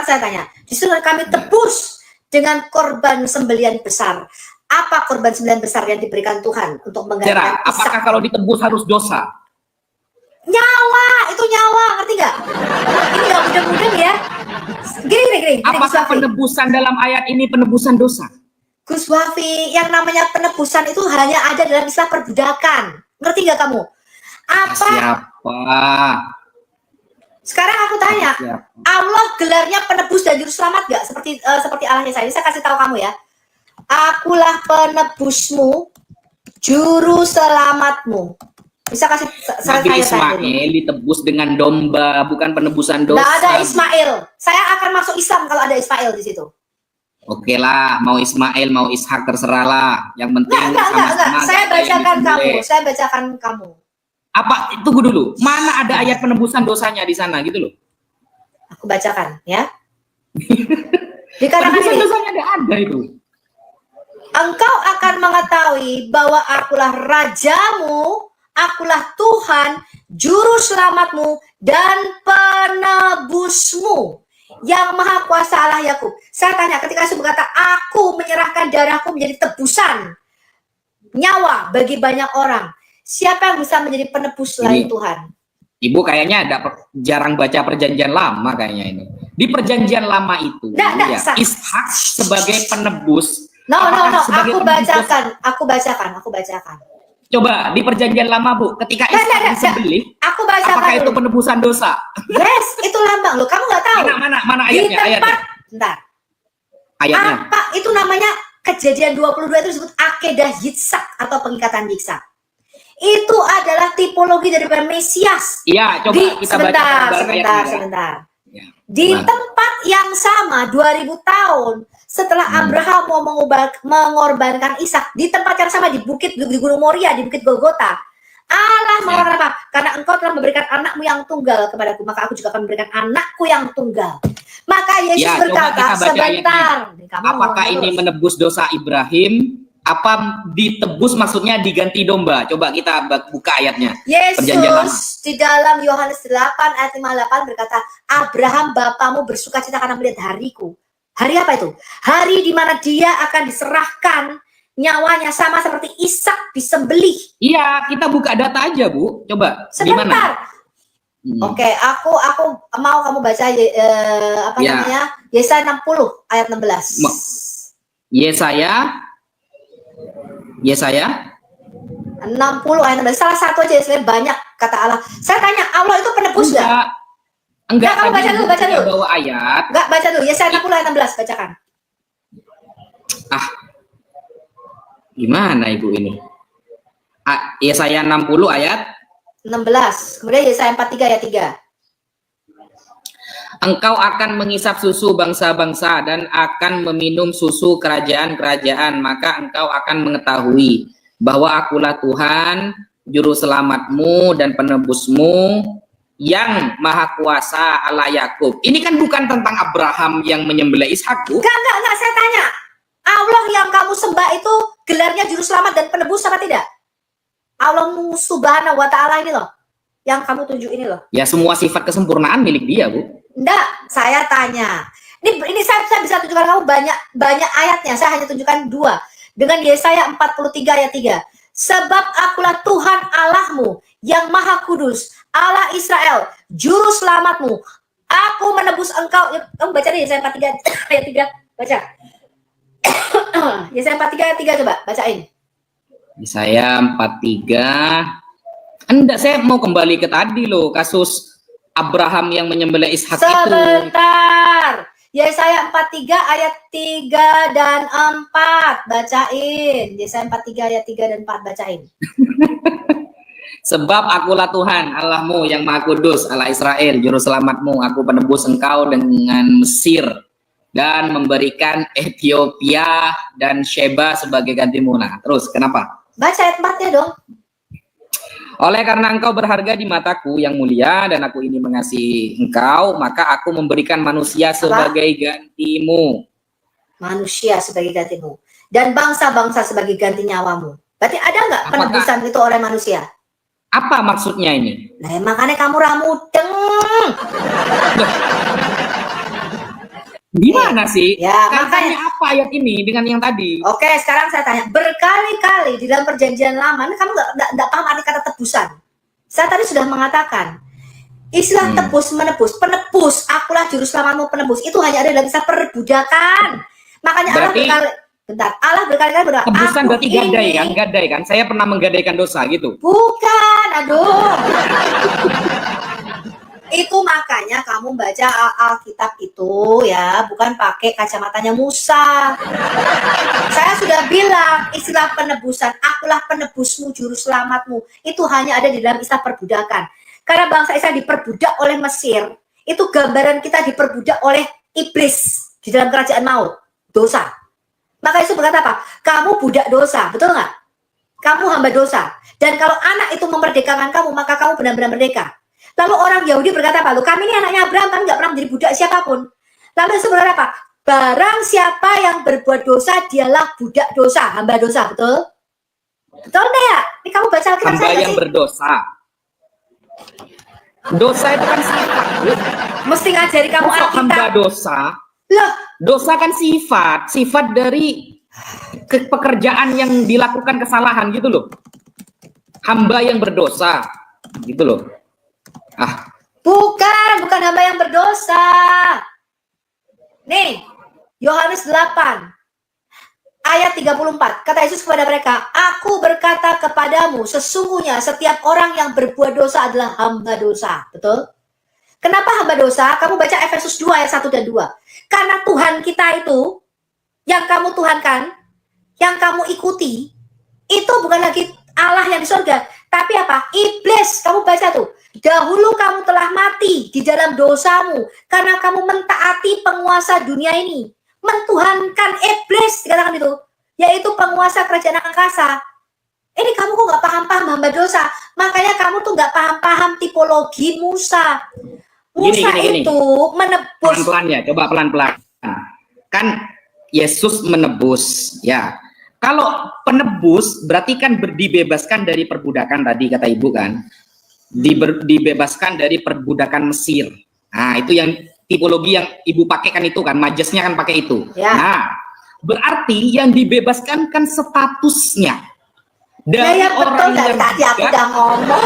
[SPEAKER 1] saya tanya. Disuruh kami tebus dengan korban sembelian besar. Apa korban sembelian besar yang diberikan Tuhan untuk menggantikan Ishak?
[SPEAKER 2] Apakah kalau ditebus harus dosa?
[SPEAKER 1] Nyawa, itu nyawa, ngerti nggak? Ini nggak mudah-mudah ya. Gini,
[SPEAKER 2] Apakah penebusan dalam ayat ini penebusan dosa?
[SPEAKER 1] Gus Wafi, yang namanya penebusan itu hanya ada dalam istilah perbudakan. Ngerti nggak kamu? Apa?
[SPEAKER 2] Siapa?
[SPEAKER 1] Sekarang aku tanya,
[SPEAKER 2] Siapa?
[SPEAKER 1] Allah gelarnya penebus dan juru selamat nggak? Seperti Allahnya saya. Ini saya kasih tahu kamu ya. Akulah penebusmu, juru selamatmu. Bisa kasih
[SPEAKER 2] Nabi Ismail ditebus dengan domba, bukan penebusan dosa.
[SPEAKER 1] Nggak ada Ismail. Saya akan masuk Islam kalau ada Ismail di situ.
[SPEAKER 2] Oke lah, mau Ismail, mau Ishak, terserah lah. Yang penting
[SPEAKER 1] Enggak. Saya bacakan kamu.
[SPEAKER 2] Apa? Tunggu dulu. Mana ada ayat penebusan dosanya di sana gitu loh?
[SPEAKER 1] Aku bacakan ya. Dikatakan
[SPEAKER 2] Penebusan
[SPEAKER 1] ini,
[SPEAKER 2] dosanya ada itu.
[SPEAKER 1] engkau akan mengetahui bahwa akulah rajamu, akulah Tuhan, juru selamatmu, dan penebusmu, yang maha kuasa Allah Yakub. Saya tanya, ketika Yesus berkata, aku menyerahkan darahku menjadi tebusan nyawa bagi banyak orang, siapa yang bisa menjadi penebus selain Tuhan?
[SPEAKER 2] Ibu kayaknya jarang baca perjanjian lama kayaknya ini. Di perjanjian lama itu, Ishak sebagai penebus.
[SPEAKER 1] No. Aku bacakan.
[SPEAKER 2] Coba di perjanjian lama, Bu, ketika Ishak disembelih, apakah itu penebusan dosa?
[SPEAKER 1] Yes, itu lambang loh. Kamu nggak tahu?
[SPEAKER 2] Mana ayatnya?
[SPEAKER 1] Bentar.
[SPEAKER 2] Ayatnya.
[SPEAKER 1] Apa itu namanya? Kejadian 22 itu disebut akedah Yitzhak atau pengikatan Yitzhak. Itu adalah tipologi dari Mesias.
[SPEAKER 2] Iya, coba kita baca
[SPEAKER 1] sebentar. Ya. Di tempat yang sama 2000 tahun setelah Abraham mau mengorbankan Ishak, di tempat yang sama di Gunung Moria, di Bukit Golgota, Allah mengatakan apa? Karena engkau telah memberikan anakmu yang tunggal kepadaku, maka aku juga akan memberikan anakku yang tunggal. Maka Yesus berkata, sebentar.
[SPEAKER 2] Apakah ini menebus dosa Ibrahim? Apa ditebus maksudnya diganti domba? Coba kita buka ayatnya.
[SPEAKER 1] Yesus di dalam Yohanes 8 ayat 58 berkata, Abraham bapamu bersukacita karena melihat hariku. Hari apa itu? Hari di mana dia akan diserahkan nyawanya sama seperti Ishak disembelih. Iya, kita buka data aja, Bu. Coba. Sebentar. Oke, aku mau kamu baca namanya? Yesaya 60 ayat 16. Yesaya 60 ayat 16. Salah satu aja, sebenarnya banyak kata Allah. Saya tanya, Allah itu penebus enggak? Enggak, kamu baca dulu. Bawa ayat. Enggak, baca dulu. Yesaya 60 ayat 16, bacakan.
[SPEAKER 2] Gimana Ibu ini? Yesaya 60 ayat
[SPEAKER 1] 16. Kemudian Yesaya 43 ayat 3.
[SPEAKER 2] Engkau akan mengisap susu bangsa-bangsa dan akan meminum susu kerajaan-kerajaan, maka engkau akan mengetahui bahwa akulah Tuhan, juru selamatmu dan penebusmu, yang maha kuasa Allah Yakub. Ini kan bukan tentang Abraham yang menyembelih Ishak, Bu.
[SPEAKER 1] Enggak, saya tanya. Allah yang kamu sembah itu gelarnya juru selamat dan penebus apa tidak? Allah Subhanahu wa Ta'ala ini loh, yang kamu tunjuk ini loh. Ya, semua sifat kesempurnaan milik dia, Bu. Enggak, saya tanya. Ini saya bisa tunjukkan kamu banyak ayatnya. Saya hanya tunjukkan 2. Dengan Yesaya 43 ayat 3. Sebab akulah Tuhan Allahmu yang maha kudus, Allah Israel, juru selamatmu. Aku menebus engkau. Kamu baca nih Yesaya 43 ayat 3. Baca. Yesaya 43 ayat 3 coba bacain. Yesaya 43. Enggak, saya mau kembali ke tadi loh, kasus Abraham yang menyembelih Ishak itu. Sebentar. Yesaya 43 ayat 3 dan 4 bacain. Yesaya 43 ayat 3 dan 4 bacain. Sebab akulah Tuhan Allahmu yang maha kudus, Allah Israel, juru selamatmu. Aku penebus engkau dengan Mesir
[SPEAKER 2] dan memberikan Ethiopia dan Sheba sebagai gantimu. Nah, terus kenapa?
[SPEAKER 1] Baca ayat 4-nya dong.
[SPEAKER 2] Oleh karena engkau berharga di mataku yang mulia dan aku ini mengasihi engkau, maka aku memberikan manusia sebagai gantimu.
[SPEAKER 1] Manusia sebagai gantimu. Dan bangsa-bangsa sebagai ganti nyawamu. Berarti ada nggak penebusan itu oleh manusia?
[SPEAKER 2] Apa maksudnya ini?
[SPEAKER 1] Nah, makanya kamu ramudeng.
[SPEAKER 2] Gimana sih?
[SPEAKER 1] Ya,
[SPEAKER 2] makanya apa ayat ini dengan yang tadi?
[SPEAKER 1] Oke, sekarang saya tanya, berkali-kali di dalam perjanjian lama, ini kamu nggak paham arti kata tebusan. Saya tadi sudah mengatakan, istilah tebus, menebus, penebus, akulah juru selamatmu penebus, itu hanya ada dalam istilah perbudakan. Makanya berarti, Allah berkali-kali berkata,
[SPEAKER 2] tebusan berarti gadai kan? Gadai kan? Saya pernah menggadaikan dosa gitu.
[SPEAKER 1] Bukan, aduh. Itu makanya kamu baca Alkitab itu ya, bukan pakai kacamatanya Musa. Saya sudah bilang istilah penebusan, akulah penebusmu, juru selamatmu, itu hanya ada di dalam istilah perbudakan. Karena bangsa Israel diperbudak oleh Mesir, itu gambaran kita diperbudak oleh iblis di dalam kerajaan maut, dosa. Maka Yesus berkata apa? Kamu budak dosa, betul nggak? Kamu hamba dosa. Dan kalau anak itu memerdekakan kamu, maka kamu benar-benar merdeka. Lalu orang Yahudi berkata apa? Kami ini anaknya Abraham, kami nggak pernah menjadi budak siapapun. Lalu Yesus berkata apa? Barang siapa yang berbuat dosa, dialah budak dosa, hamba dosa, betul? Betul nggak ya? Ini kamu baca Alkitab
[SPEAKER 2] saya yang berdosa. Dosa itu kan sifat.
[SPEAKER 1] Mesti ngajari kamu Alkitab.
[SPEAKER 2] Hamba dosa.
[SPEAKER 1] Loh,
[SPEAKER 2] dosa kan sifat dari pekerjaan yang dilakukan kesalahan gitu loh. Hamba yang berdosa, gitu loh.
[SPEAKER 1] Bukan hamba yang berdosa. Nih, Yohanes 8 ayat 34. Kata Yesus kepada mereka, aku berkata kepadamu, sesungguhnya setiap orang yang berbuat dosa adalah hamba dosa. Betul? Kenapa hamba dosa? Kamu baca Efesus 2 ayat 1 dan 2. Karena Tuhan kita itu, yang kamu tuhankan, yang kamu ikuti, itu bukan lagi Allah yang di surga, tapi apa? Iblis. Kamu baca tuh. Dahulu kamu telah mati di dalam dosamu karena kamu mentaati penguasa dunia ini, mentuhankan iblis, dikatakan itu, yaitu penguasa kerajaan angkasa. Ini kamu kok nggak paham-paham hamba dosa? Makanya kamu tuh nggak paham-paham tipologi Musa. Musa gini. Itu menebus.
[SPEAKER 2] Pelan-pelan ya, coba pelan-pelan. Kan Yesus menebus, ya. Kalau penebus berarti kan dibebaskan dari perbudakan tadi kata Ibu kan. Dibebaskan dari perbudakan Mesir. Nah, itu yang tipologi yang Ibu pakai kan itu kan, majesnya kan pakai itu.
[SPEAKER 1] Ya.
[SPEAKER 2] Nah, berarti yang dibebaskan kan statusnya. Dari
[SPEAKER 1] ya, orang betul, yang tadi aku udah ngomong.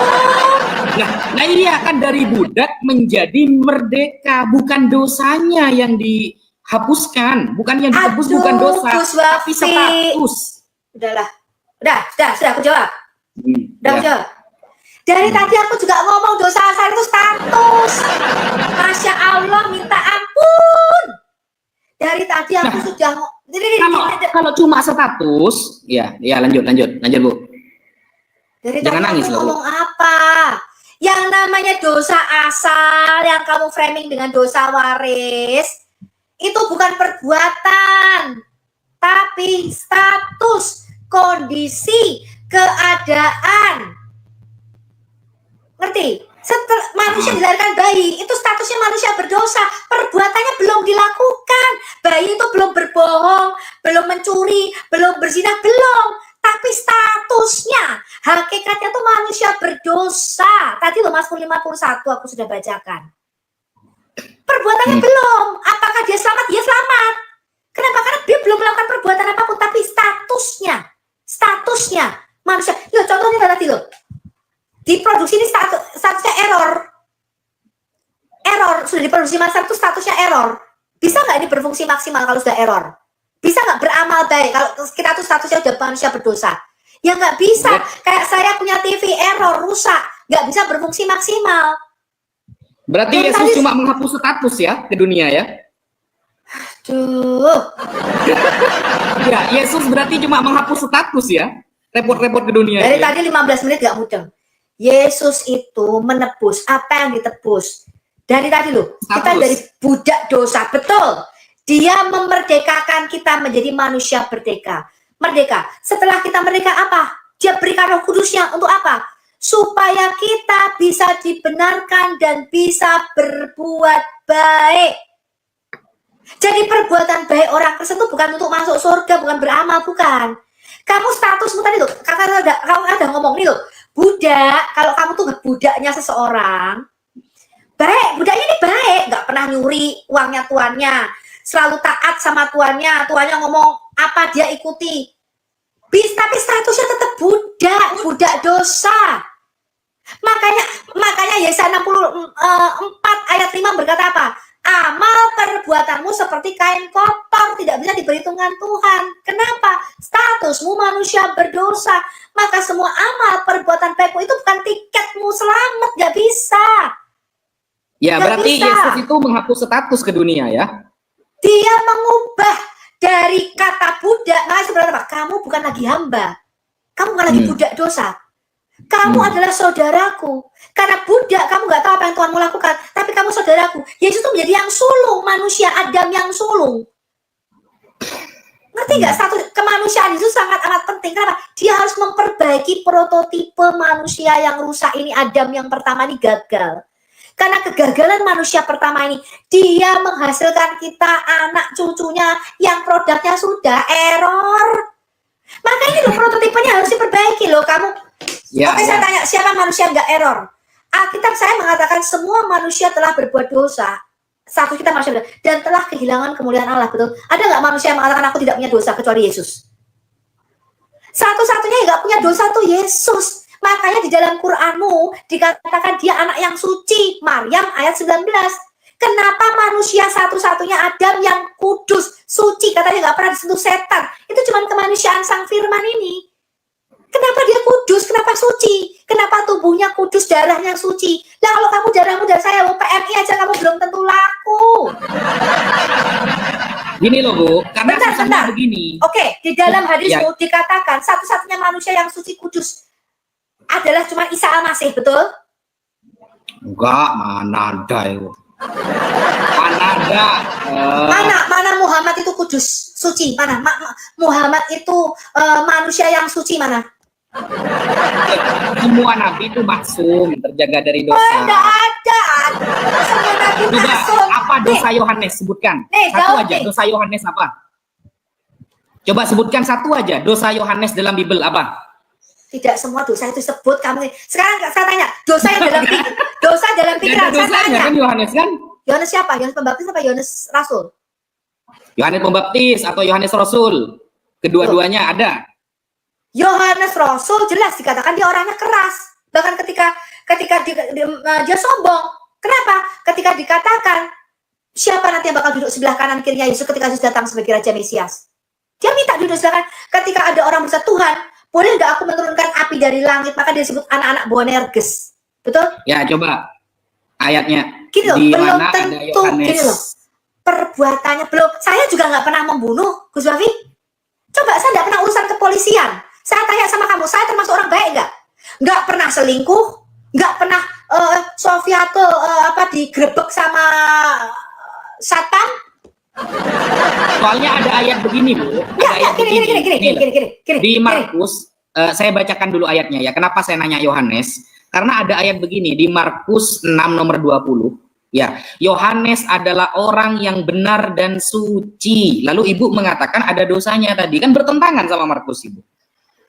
[SPEAKER 2] Nah iya kan, dari budak menjadi merdeka, bukan dosanya yang dihapuskan, bukan yang dihapus, bukan dosa, tapi status.
[SPEAKER 1] Udah, aku jawab. Udah, jawab. Dari tadi aku juga ngomong dosa saya itu status. Masya Allah, minta ampun. Dari tadi aku sudah
[SPEAKER 2] kalau cuma status, ya lanjut Bu.
[SPEAKER 1] Dari
[SPEAKER 2] jangan
[SPEAKER 1] tadi
[SPEAKER 2] nangis
[SPEAKER 1] aku ngomong apa? Yang namanya dosa asal yang kamu framing dengan dosa waris itu bukan perbuatan, tapi status, kondisi, keadaan. Ngerti? Setelah manusia dilahirkan bayi, itu statusnya manusia berdosa, perbuatannya belum dilakukan. Bayi itu belum berbohong, belum mencuri, belum berzina, belum. Tapi statusnya, hakikatnya tuh manusia berdosa. Tadi loh Mazmur 51 aku sudah bacakan. Perbuatannya belum. Apakah dia selamat? Dia selamat. Kenapa? Karena dia belum melakukan perbuatan apapun, tapi statusnya manusia. Loh, contohnya tadi loh. Di produksi ini statusnya error, sudah diproduksi maksimal itu statusnya error. Bisa nggak ini berfungsi maksimal kalau sudah error? Bisa nggak beramal baik kalau kita tuh statusnya udah manusia berdosa? Ya nggak bisa. Kayak saya punya TV error, rusak, nggak bisa berfungsi maksimal.
[SPEAKER 2] Berarti Yesus cuma menghapus status ya ke dunia ya?
[SPEAKER 1] Aduh.
[SPEAKER 2] Ya, Yesus berarti cuma menghapus status ya? Repot-repot ke dunia.
[SPEAKER 1] Dari tadi 15 menit nggak mudeng. Yesus itu menebus apa yang ditebus. Dari tadi loh, kita dari budak dosa, betul. Dia memerdekakan kita menjadi manusia merdeka. Setelah kita merdeka apa? Dia berikan Roh Kudusnya untuk apa? Supaya kita bisa dibenarkan dan bisa berbuat baik. Jadi perbuatan baik orang Kristen itu bukan untuk masuk surga, bukan beramal, bukan. Kamu statusmu tadi tuh, kamu ada ngomong nih loh, budak. Kalau kamu tuh budaknya seseorang, baik, budaknya ini baik, nggak pernah nyuri uangnya tuannya, selalu taat sama tuannya ngomong apa dia ikuti. Tapi statusnya tetap budak dosa. Makanya Yesaya 64 ayat 5 berkata apa? Amal perbuatanmu seperti kain kotor, tidak bisa diperhitungkan Tuhan. Kenapa? Statusmu manusia berdosa. Maka semua amal perbuatan baikmu itu bukan tiketmu selamat, gak bisa.
[SPEAKER 2] Ya, berarti Yesus itu menghapus status ke dunia ya.
[SPEAKER 1] Dia mengubah dari kata budak. Makanya sebenarnya apa? Kamu bukan lagi hamba. Kamu bukan lagi budak dosa. Kamu adalah saudaraku. Karena budak, kamu nggak tahu apa yang Tuhan mau lakukan. Tapi kamu saudaraku. Yesus itu menjadi yang sulung. Manusia Adam yang sulung. Ngerti nggak? Status kemanusiaan itu sangat amat penting. Kenapa? Dia harus memperbaiki prototipe manusia yang rusak ini. Adam yang pertama ini gagal. Karena kegagalan manusia pertama ini, dia menghasilkan kita anak cucunya yang produknya sudah error. Maka ini loh prototipenya harus diperbaiki loh kamu. Oke, saya tanya, siapa manusia nggak error? Alkitab saya mengatakan semua manusia telah berbuat dosa. Satu kita manusia dan telah kehilangan kemuliaan Allah, betul? Ada nggak manusia yang mengatakan aku tidak punya dosa kecuali Yesus? Satu-satunya yang nggak punya dosa tuh Yesus. Makanya di dalam Quranmu dikatakan dia anak yang suci. Maryam ayat 19. Kenapa manusia satu-satunya Adam yang kudus, suci, katanya nggak pernah disentuh setan? Itu cuma kemanusiaan sang firman ini. Kenapa dia kudus? Kenapa suci? Kenapa tubuhnya kudus, darahnya suci? Nah kalau kamu darahmu dari saya, PMI aja kamu belum tentu laku.
[SPEAKER 2] Gini loh Bu, karena bentar. Begini.
[SPEAKER 1] Oke, di dalam hadismu dikatakan satu-satunya manusia yang suci kudus adalah cuma Isa Al-Masih, betul?
[SPEAKER 2] Enggak, mana ada itu. Mana ada.
[SPEAKER 1] Mana Muhammad itu kudus, suci, mana? Muhammad itu manusia yang suci, mana?
[SPEAKER 2] Semua nabi itu maksum, terjaga dari dosa.
[SPEAKER 1] Enggak ada. Semua nabi maksum.
[SPEAKER 2] Apa dosa Yohanes? Sebutkan. Satu aja, dosa Yohanes apa? Coba sebutkan satu aja, dosa Yohanes dalam Bible apa?
[SPEAKER 1] Tidak semua dosa itu sebut kamu. Sekarang saya tanya, dosa yang dalam pikiran saya tanya.
[SPEAKER 2] Kan Yohanes kan?
[SPEAKER 1] Yohanes siapa? Yohanes Pembaptis apa Yohanes Rasul?
[SPEAKER 2] Yohanes Pembaptis atau Yohanes Rasul? Kedua-duanya ada.
[SPEAKER 1] Yohanes Rasul jelas dikatakan dia orangnya keras. Bahkan ketika dia sombong. Kenapa? Ketika dikatakan siapa nanti yang bakal duduk sebelah kanan kirinya Yesus ketika Yesus datang sebagai Raja Mesias. Dia minta duduk sebelah kanan. Ketika ada orang berkata, Tuhan, boleh nggak aku menurunkan api dari langit? Maka dia disebut anak-anak Boanerges. Betul? Ya,
[SPEAKER 2] coba ayatnya.
[SPEAKER 1] Gini loh, belum tentu. Gini loh, perbuatannya belum. Saya juga nggak pernah membunuh, Gus Wafi. Coba, saya nggak pernah urusan kepolisian. Saya tanya sama kamu, saya termasuk orang baik nggak? Nggak pernah selingkuh, nggak pernah Sofiato digrebek sama satpam.
[SPEAKER 2] Soalnya ada ayat begini Bu.
[SPEAKER 1] Gini.
[SPEAKER 2] Di Markus, saya bacakan dulu ayatnya ya. Kenapa saya nanya Yohanes? Karena ada ayat begini di Markus 6 nomor 20. Ya, Yohanes adalah orang yang benar dan suci. Lalu Ibu mengatakan ada dosanya tadi. Kan bertentangan sama Markus Ibu.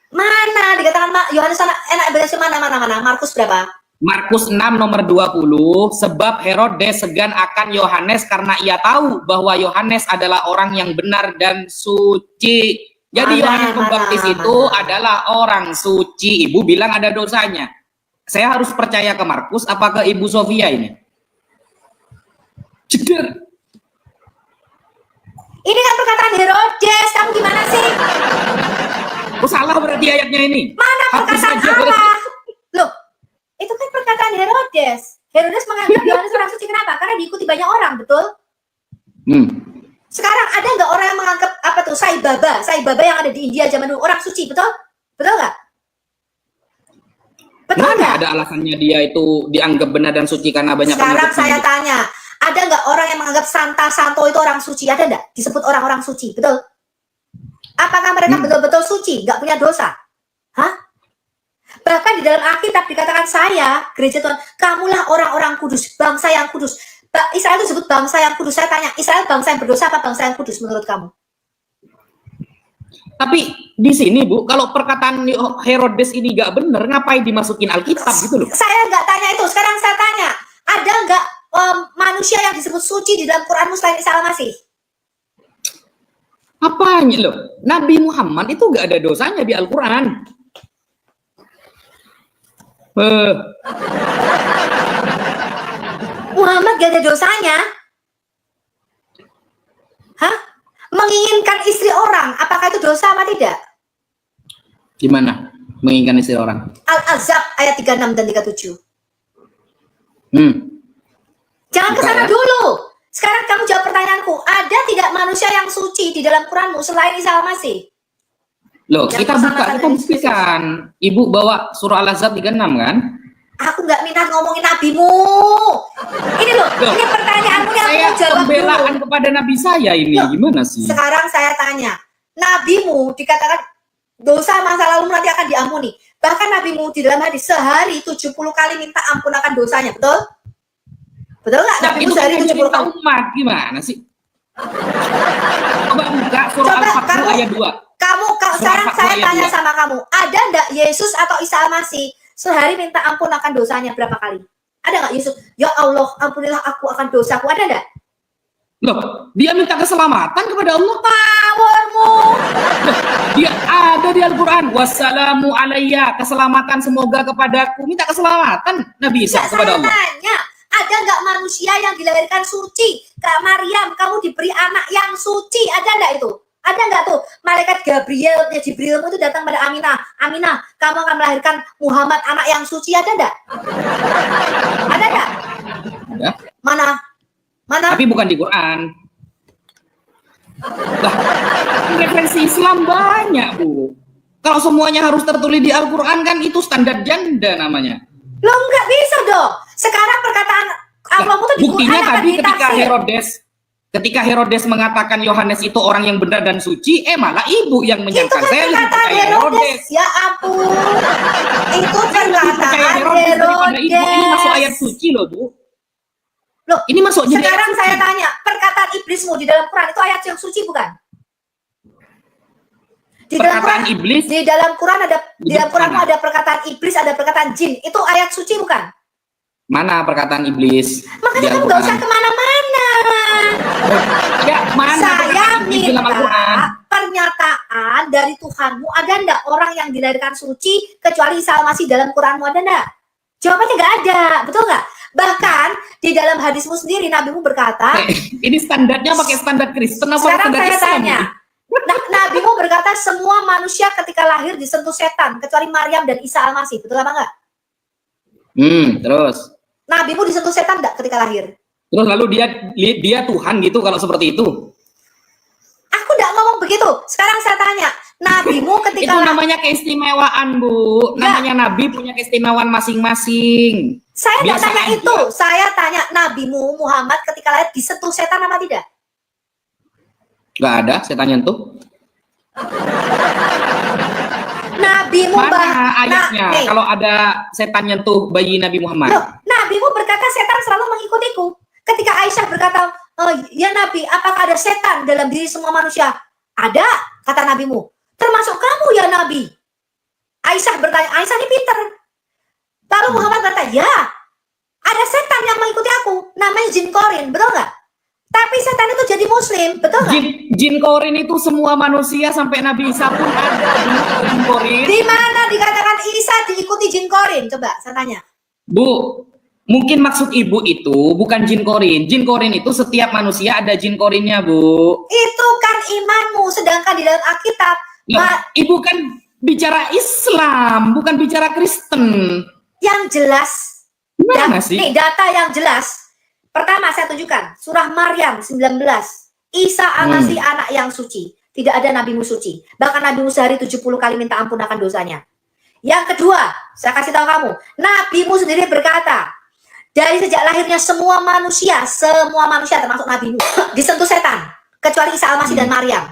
[SPEAKER 1] Mana dikatakan Yohanes enak ibadah mana? Markus berapa?
[SPEAKER 2] Markus 6 nomor 20, sebab Herodes segan akan Yohanes karena ia tahu bahwa Yohanes adalah orang yang benar dan suci. Jadi Yohanes Pembaptis itu adalah orang suci. Ibu bilang ada dosanya. Saya harus percaya ke Markus apa ke Ibu Sofia ini? Ceder.
[SPEAKER 1] Ini kan perkataan Herodes, kamu gimana sih?
[SPEAKER 2] Oh, salah berarti ayatnya ini.
[SPEAKER 1] Mana perkataan Allah? Loh, itu kan perkataan Herodes. Herodes menganggap Yohanes orang suci. Kenapa? Karena diikuti banyak orang, betul? Sekarang ada nggak orang yang menganggap Sai Baba yang ada di India zaman dulu orang suci, betul? Betul nggak? Betul nggak?
[SPEAKER 2] Ada alasannya dia itu dianggap benar dan suci karena banyak.
[SPEAKER 1] Sekarang saya tanya, Ada nggak orang yang menganggap Santa Santo itu orang suci? Ada nggak? Disebut orang-orang suci, betul? Apakah mereka betul-betul suci, nggak punya dosa? Hah? Bahkan di dalam Alkitab dikatakan saya, gereja Tuhan, kamulah orang-orang kudus, bangsa yang kudus. Israel itu disebut bangsa yang kudus. Saya tanya, Israel bangsa yang berdosa apa bangsa yang kudus menurut kamu?
[SPEAKER 2] Tapi di sini Bu, kalau perkataan Herodes ini nggak benar, ngapain dimasukin Alkitab gitu loh?
[SPEAKER 1] Saya nggak tanya itu. Sekarang saya tanya, ada nggak manusia yang disebut suci di dalam Quranmu selain Isa Al-Masih?
[SPEAKER 2] Apanya loh? Nabi Muhammad itu nggak ada dosanya di Al-Quran.
[SPEAKER 1] Muhammad gak ada dosanya? Hah? Menginginkan istri orang, apakah itu dosa apa tidak?
[SPEAKER 2] Gimana? Menginginkan istri orang?
[SPEAKER 1] Al-Azab ayat 36 dan 37. Jangan ke sana dulu. Sekarang kamu jawab pertanyaanku. Ada tidak manusia yang suci di dalam Quranmu selain Isa Al-Masih?
[SPEAKER 2] Loh, kita buka, kita buktikan. Ibu bawa surah Al-Azab 36 kan?
[SPEAKER 1] Aku nggak minat ngomongin nabimu. Ini loh, ini pertanyaanmu yang
[SPEAKER 2] saya
[SPEAKER 1] mau jawab
[SPEAKER 2] pembelaan
[SPEAKER 1] dulu.
[SPEAKER 2] kepada nabi saya ini. Loh, gimana sih?
[SPEAKER 1] Sekarang saya tanya, nabimu dikatakan dosa masa lalu nanti akan diampuni. Bahkan nabimu di dalam hadis sehari 70 kali minta ampun akan dosanya, betul? Betul nggak?
[SPEAKER 2] Nah,
[SPEAKER 1] Nabimu
[SPEAKER 2] itu
[SPEAKER 1] sehari 70 kali.
[SPEAKER 2] umat gimana sih? Coba buka surah Al-Fatih ayat 2.
[SPEAKER 1] Sekarang saya tanya sama kamu, ada nggak Yesus atau Isa Al-Masih sehari minta ampun akan dosanya berapa kali? Ada nggak Yesus? Ya Allah, ampunilah aku akan dosaku. Ada nggak?
[SPEAKER 2] Loh, dia minta keselamatan kepada Allah.
[SPEAKER 1] Powermu.
[SPEAKER 2] Dia ada di Al-Quran. Wassalamu alayya, keselamatan semoga kepadaku. Minta keselamatan Nabi Isa kepada Allah.
[SPEAKER 1] Tanya, ada nggak manusia yang dilahirkan suci? Kak Maryam, kamu diberi anak yang suci. Ada nggak itu? Ada nggak tuh malaikat Gabrielnya Jibrilmu itu datang pada Aminah, Aminah, kamu akan melahirkan Muhammad anak yang suci? Ada nggak? Ada nggak?
[SPEAKER 2] Ya.
[SPEAKER 1] Mana?
[SPEAKER 2] Tapi bukan di Quran. Lah, referensi Islam banyak Bu. Kalau semuanya harus tertulis di Al-Quran kan itu standar janda namanya.
[SPEAKER 1] Lo nggak bisa dong. Sekarang perkataan Allahmu tuh di Quran.
[SPEAKER 2] Buktinya tadi ketika Herodes mengatakan Yohanes itu orang yang benar dan suci, malah ibu yang menyangka. Saya lebih percaya Herodes.
[SPEAKER 1] Ya ampun. Itu perkataan
[SPEAKER 2] Herodes. Ini masuk ayat suci loh Bu.
[SPEAKER 1] Loh,
[SPEAKER 2] ini masuk jadi
[SPEAKER 1] sekarang saya tanya, perkataan iblismu di dalam Quran itu ayat yang suci bukan? Di dalam Quran,
[SPEAKER 2] iblis
[SPEAKER 1] di dalam Quran ada ada perkataan iblis, ada perkataan jin. Itu ayat suci bukan?
[SPEAKER 2] Mana perkataan iblis?
[SPEAKER 1] Makanya kamu nggak usah kemana-mana.
[SPEAKER 2] Ya, mana
[SPEAKER 1] saya minta pernyataan dari Tuhanmu. Ada nggak orang yang dilahirkan suci kecuali Isa Al-Masih dalam Quranmu? Ada nggak? Jawabannya nggak ada, betul nggak? Bahkan di dalam hadismu sendiri nabimu berkata,
[SPEAKER 2] ini standarnya pakai standar Kristen apa
[SPEAKER 1] sekarang
[SPEAKER 2] standar
[SPEAKER 1] saya
[SPEAKER 2] Islam?
[SPEAKER 1] Tanya, nabimu berkata semua manusia ketika lahir disentuh setan kecuali Maryam dan Isa Al-Masih, betul apa enggak?
[SPEAKER 2] Terus
[SPEAKER 1] nabimu disentuh setan enggak ketika lahir?
[SPEAKER 2] Terus lalu dia Tuhan gitu kalau seperti itu?
[SPEAKER 1] Aku enggak ngomong begitu. Sekarang saya tanya, nabimu ketika
[SPEAKER 2] itu namanya keistimewaan Bu. Namanya nabi punya keistimewaan masing-masing.
[SPEAKER 1] Saya tidak tanya aja. Itu, saya tanya nabimu Muhammad ketika lahir disentuh setan apa tidak?
[SPEAKER 2] Gak ada setan nyentuh.
[SPEAKER 1] Nabimu
[SPEAKER 2] mana ayatnya kalau ada setan nyentuh bayi Nabi Muhammad?
[SPEAKER 1] Loh, nabimu berkata setan selalu mengikutiku. Ketika Aisyah berkata, ya Nabi, apakah ada setan dalam diri semua manusia? Ada, kata nabimu. Termasuk kamu ya Nabi. Aisyah bertanya, Aisyah ini pinter. Lalu Muhammad berkata, ya, ada setan yang mengikuti aku, namanya jin korin, betul nggak? Tapi setan itu jadi muslim, betul nggak?
[SPEAKER 2] Jin korin itu semua manusia sampai Nabi Isa pun ada jin korin.
[SPEAKER 1] Di mana dikatakan Isa diikuti jin korin? Coba saya tanya.
[SPEAKER 2] Bu, mungkin maksud ibu itu bukan jin korin. Jin korin itu setiap manusia ada jin korinnya Bu. Itu
[SPEAKER 1] kan imanmu, sedangkan di dalam Alkitab.
[SPEAKER 2] Ibu kan bicara Islam, bukan bicara Kristen.
[SPEAKER 1] Yang jelas, nih data yang jelas. Pertama saya tunjukkan, surah Maryam 19. Isa Al-Masih anak yang suci. Tidak ada nabimu suci. Bahkan nabimu sehari 70 kali minta ampun akan dosanya. Yang kedua, saya kasih tahu kamu, nabimu sendiri berkata, Dari sejak lahirnya semua manusia termasuk Nabi Nuh disentuh setan, kecuali Isa Al-Masih dan Maryam.